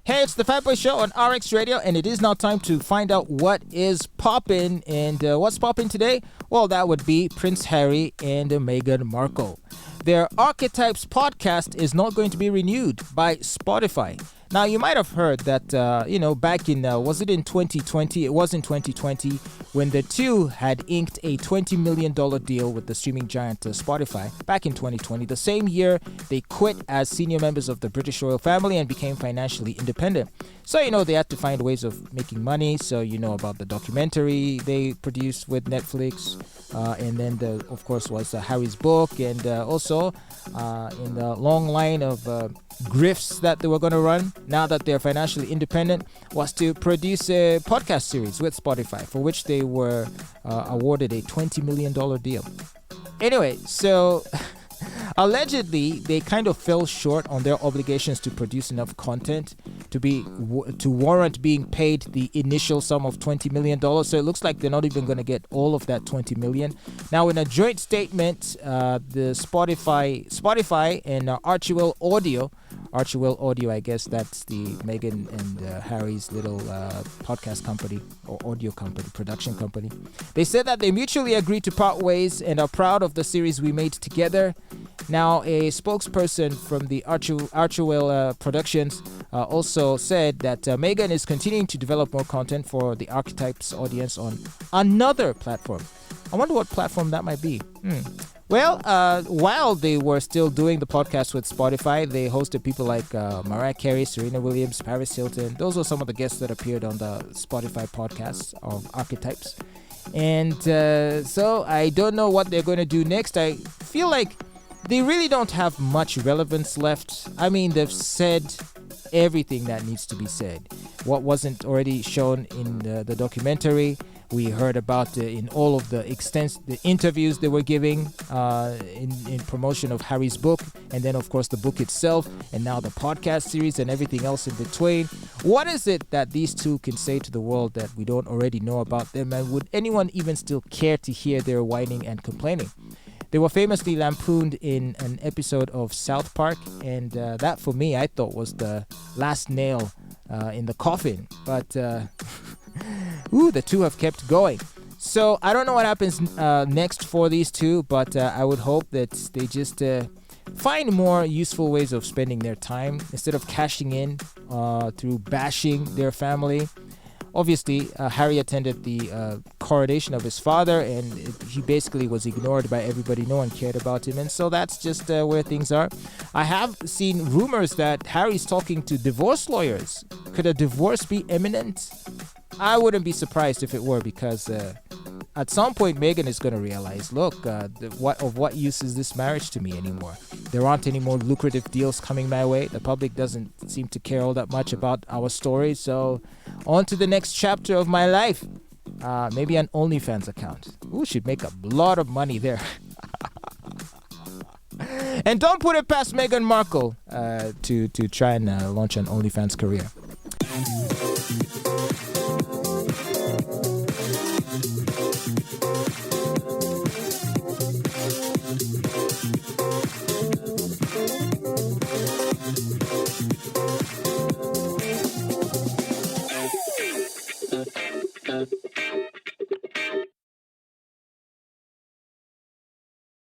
Hey, it's the Fatboy Show on RX Radio, and it is now time to find out what is poppin'. And what's poppin' today? Well, that would be Prince Harry and Meghan Markle. Their Archetypes podcast is not going to be renewed by Spotify. Now, you might have heard that, back in, was it in 2020? It was in 2020 when the two had inked a $20 million deal with the streaming giant Spotify. Back in 2020, the same year, they quit as senior members of the British royal family and became financially independent. So, they had to find ways of making money. So, about the documentary they produced with Netflix. And then, of course, was Harry's book. And also, in the long line of grifts that they were going to run, now that they're financially independent, was to produce a podcast series with Spotify, for which they were awarded a $20 million deal. Anyway, so allegedly, they kind of fell short on their obligations to produce enough content to warrant being paid the initial sum of $20 million. So it looks like they're not even going to get all of that $20 million. Now, in a joint statement, the Spotify and Archewell Audio, I guess that's the Meghan and Harry's little podcast company or audio company, production company. They said that they mutually agreed to part ways and are proud of the series we made together. Now, a spokesperson from the Archewell Productions also said that Meghan is continuing to develop more content for the Archetypes audience on another platform. I wonder what platform that might be. Well, while they were still doing the podcast with Spotify, they hosted people like Mariah Carey, Serena Williams, Paris Hilton. Those were some of the guests that appeared on the Spotify podcast of Archetypes. And so I don't know what they're going to do next. I feel like they really don't have much relevance left. I mean, they've said everything that needs to be said. What wasn't already shown in the documentary, we heard about in all of the interviews they were giving in promotion of Harry's book, and then of course the book itself, and now the podcast series and everything else in between. What is it that these two can say to the world that we don't already know about them, and would anyone even still care to hear their whining and complaining? They were famously lampooned in an episode of South Park, and that for me I thought was the last nail in the coffin. But the two have kept going. So I don't know what happens next for these two, but I would hope that they just find more useful ways of spending their time instead of cashing in through bashing their family. Obviously, Harry attended the coronation of his father, and he basically was ignored by everybody. No one cared about him, and so that's just where things are. I have seen rumors that Harry's talking to divorce lawyers. Could a divorce be imminent? I wouldn't be surprised if it were, because at some point Meghan is going to realize, look, what use is this marriage to me anymore? There aren't any more lucrative deals coming my way. The public doesn't seem to care all that much about our story, so on to the next chapter of my life. Maybe an OnlyFans account. Ooh, she'd make a lot of money there. And don't put it past Meghan Markle to try and launch an OnlyFans career.